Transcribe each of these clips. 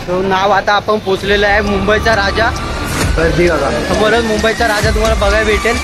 तो नाव आता आपण पोचलेलं आहे मुंबईचा राजा. गर्दी बघा समोरच मुंबईचा राजा तुम्हाला बघायला भेटेल.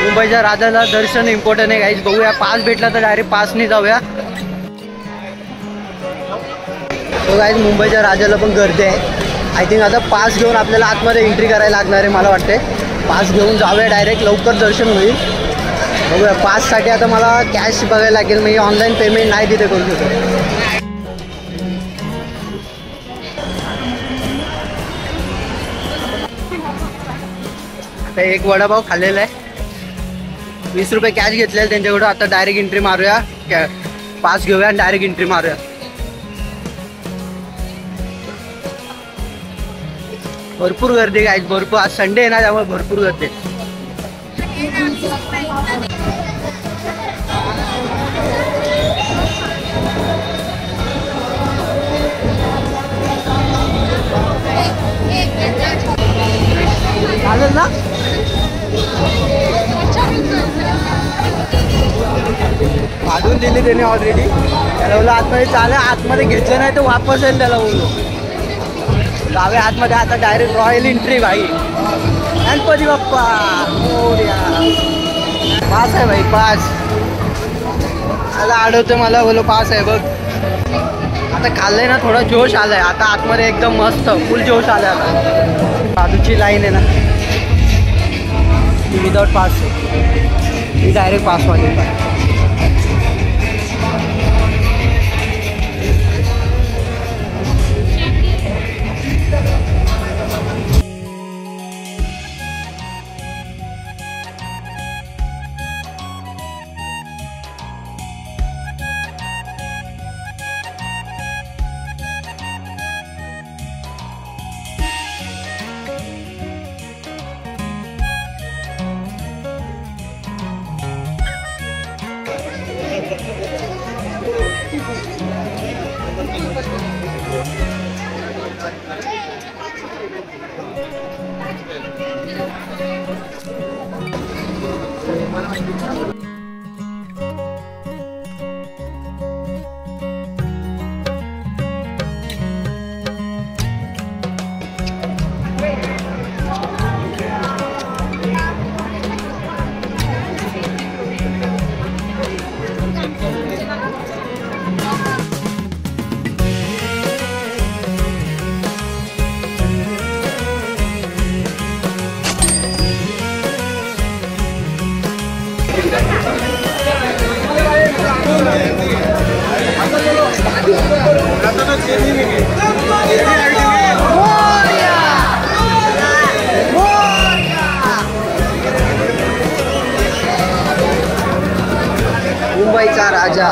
मुंबईच्या राजाला दर्शन इम्पॉर्टंट आहे गाईज. बघूया पास भेटला तर डायरेक्ट पासने जाऊया. तो गाईज मुंबईच्या राजाला पण गर्दी आहे. आय थिंक आता पास घेऊन आपल्याला आतमध्ये एंट्री करायला लागणार आहे मला वाटते. पास घेऊन जाऊया डायरेक्ट लवकर दर्शन होईल. बघूया पाससाठी आता मला कॅश बघायला लागेल. मी ऑनलाईन पेमेंट नाही तिथे करू शकतो. आता एक वडापाव खाल्लेला आहे. 20 रुपये कॅश घेतलेले त्यांच्याकडून. आता डायरेक्ट एंट्री मारूया. पास घेऊया आणि डायरेक्ट एंट्री मारूया. भरपूर गर्दी आहे भरपूर. आज संडे आहे ना त्यामुळे भरपूर गर्दी. चालेल ना. वाढून दिली त्याने ऑलरेडी. त्याला बोललो आतमध्ये चालेल. आतमध्ये घेतलं नाही तर वापस येईल. त्याला बोललो जावे आतमध्ये. आता डायरेक्ट रॉयल एंट्री भाई. गणपती बाप्पा मोरया. पास आहे भाई पास. आता आठवतं मला बोलो पास आहे बघ. आता खाल्लंय ना थोडा जोश आलाय. आता आतमध्ये एकदम मस्त फुल जोश आलाय. आता बाजूची लाईन आहे ना ती विदाउट पास आहे. ती डायरेक्ट पासवाली. मुंबईचा राजा.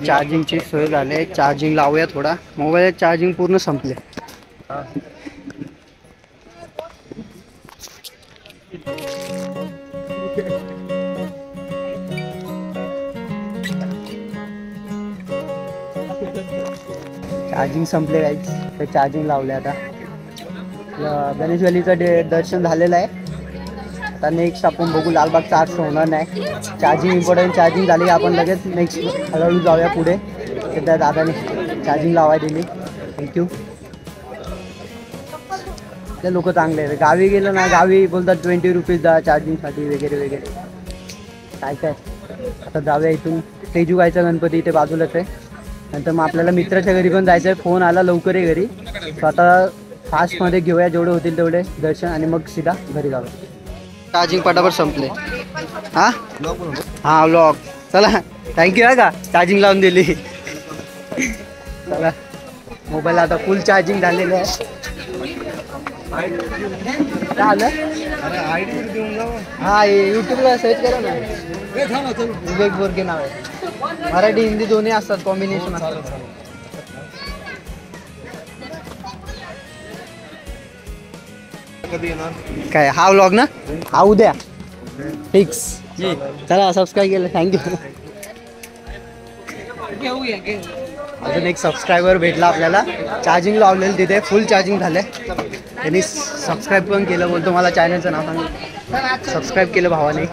चार्जिंगची सोय झाली. चार्जिंग लावूया थोडा. मोबाईल चार्जिंग पूर्ण संपले. चार्जिंग संपले गाईज. तर चार्जिंग लावले. आता गणेश गल्लीचं दर्शन झालेलं आहे. आता नेक्स्ट आपण बघू लालबागचा आर्ट्स होणार नाही. Charging important. चार्जिंग झाली आपण लगेच नेक्स्ट हळूहळू जाऊया पुढे. त्या दादाने चार्जिंग लावायला दिली. थँक्यू. ते लोक चांगले आहेत. गावी गेलं ना गावी बोलतात 20 रुपीज द्या चार्जिंगसाठी वगैरे वगैरे काय काय. आता जाऊया इथून. तेजूगाईचा गणपती इथे बाजूलाच आहे. नंतर मग आपल्याला मित्राच्या घरी पण जायचं आहे. फोन आला लवकर आहे घरी. सो आता फास्टमध्ये घेऊया जेवढे होतील तेवढे दर्शन आणि मग सीधा घरी जाऊया. चार्जिंग पटापट संपले. हां हां व्लॉग. चला थँक्यू आहे का चार्जिंग लावून दिली. चला मोबाईल आता फुल चार्जिंग झालेलं आहे. झालं हां यूट्यूबला सर्च करा ना. विवेक बोरगे नाव आहे. मराठी हिंदी दोन्ही असतात कॉम्बिनेशन असतात. काय हा व्लॉग ना हा उद्या फिक्स. चला सबस्क्राईब केलं थँक्यू. अजून एक सबस्क्रायबर भेटला आपल्याला. चार्जिंग लावलेलं तिथे फुल चार्जिंग झालंय. त्यांनी सबस्क्राईब पण केलं, बोलतो मला चॅनलचं नाव सांग. सबस्क्राईब केलं भावाने.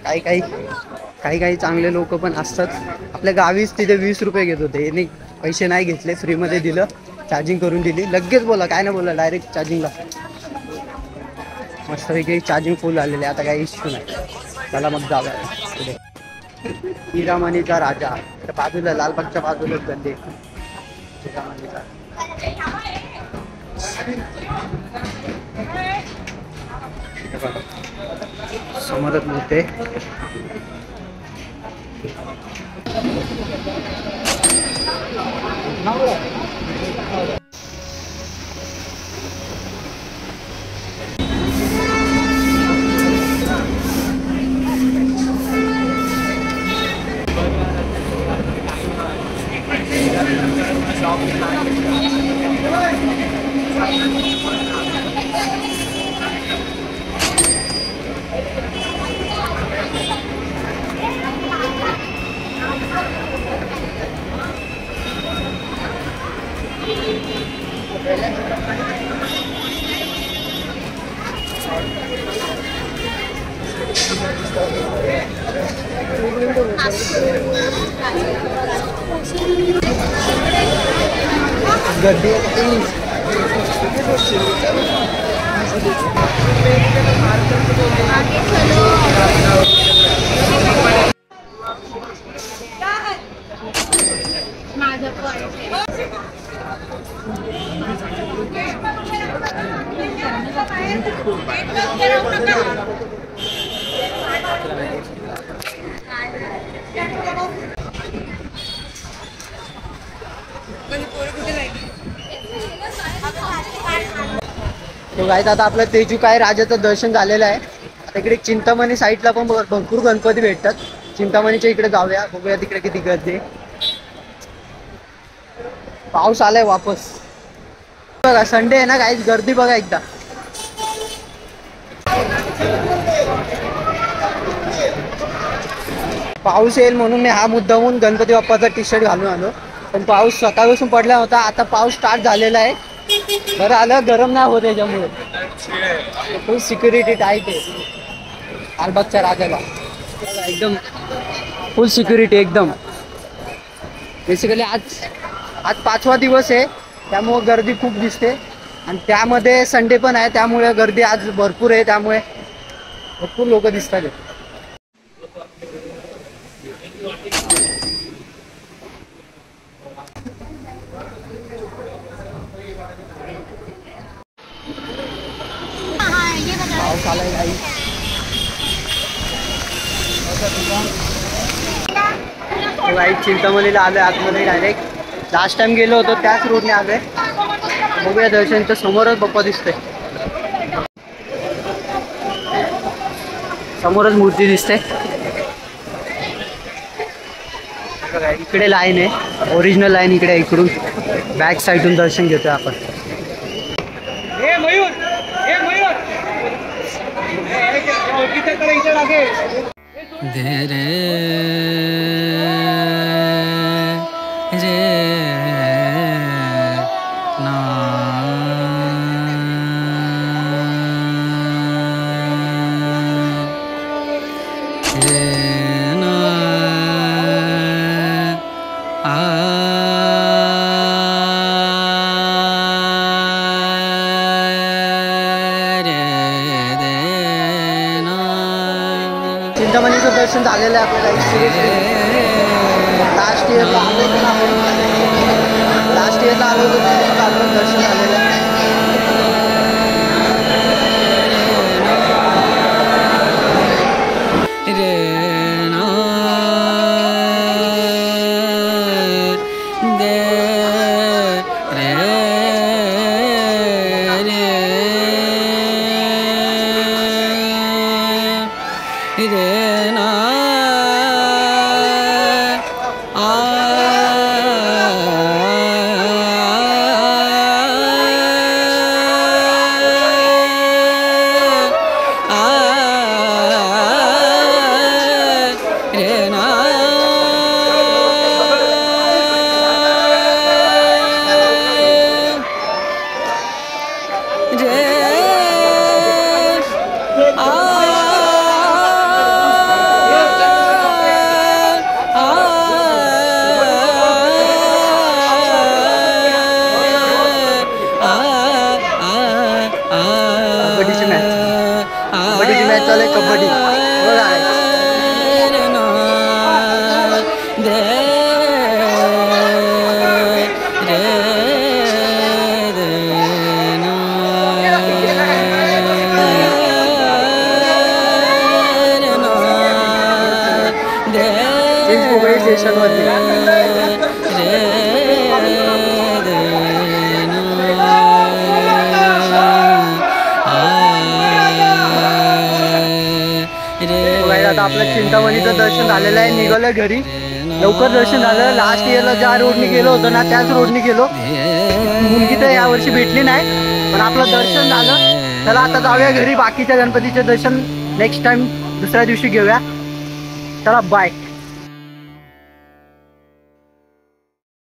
काही काही काही काही चांगले लोक पण असतात. आपल्या गावीच तिथे 20 रुपये घेत होते, यांनी पैसे नाही घेतले, फ्रीमध्ये दिलं, चार्जिंग करून दिली. लगेच बोला, काय नाही बोला, डायरेक्ट चार्जिंगला. मस्तपैकी चार्जिंग फुल आलेले, आता काही इश्यू नाही. चला मग जाऊया पुढे. हिरामणीचा राजा, त्या बाजूला लालबागच्या बाजूलाच गल्ली हिरामणीचा. समोरच मूर्ती. गर्दी तो गाईत आता आपलं तेजू काय राजाचं दर्शन झालेलं आहे. आता इकडे चिंतामणी साईडला पण भरपूर गणपती भेटतात. चिंतामणीच्या इकडे जाऊया, बघूया तिकडे किती गर्दी. पाऊस आलाय वापस. बघा संडे आहे ना, काहीच गर्दी बघा एकदा. पाऊस येईल म्हणून मी हा मुद्दामून गणपती बाप्पाचा टी शर्ट घालून आलो, पण पाऊस सकाळपासून पडला होता. आता पाऊस स्टार्ट झालेला आहे. बरं आलं, गरम नाही होत याच्यामुळे. फुल सिक्युरिटी टाईट आहे लालबागच्या राजाला, एकदम फुल सिक्युरिटी एकदम. बेसिकली आज 5वा दिवस आहे, त्यामुळे गर्दी खूप दिसते. आणि त्यामध्ये संडे पण आहे, त्यामुळे गर्दी आज भरपूर आहे. त्यामुळे भरपूर लोक दिसतात. पाऊस आलाय काही. चिंतामणीला आलोय आतमध्ये डायरेक्ट. लास्ट टाइम गेलो होतो त्याच रोडने आलोय. बघूया, दर्शनच्या समोरच बाप्पा दिसतोय. समोरच मूर्ती दिसते. इकडे लाईन आहे, ओरिजिनल लाईन इकडे. इकडून बॅक साईडून दर्शन घेतोय आपण. दे रे रे ना रे ना चिंतामणीचं दर्शन झालेलं आहे आपल्याला. लास्ट इयरला आलो होतो, दर्शन झालेलं आहे. चालू आहे कबड्डी बघा. स्टेशनवरती आता आपलं चिंतामणीचं दर्शन झालेलं आहे. निघालं घरी, लवकर दर्शन झालं. लास्ट इयरला ज्या रोडनी गेलो होतो ना त्याच रोडनी गेलो. मुलगी तर यावर्षी भेटली नाही, पण आपलं दर्शन झालं. चला आता जाऊया घरी. बाकीच्या गणपतीचे दर्शन नेक्स्ट टाइम दुसऱ्या दिवशी घेऊया. चला बाय.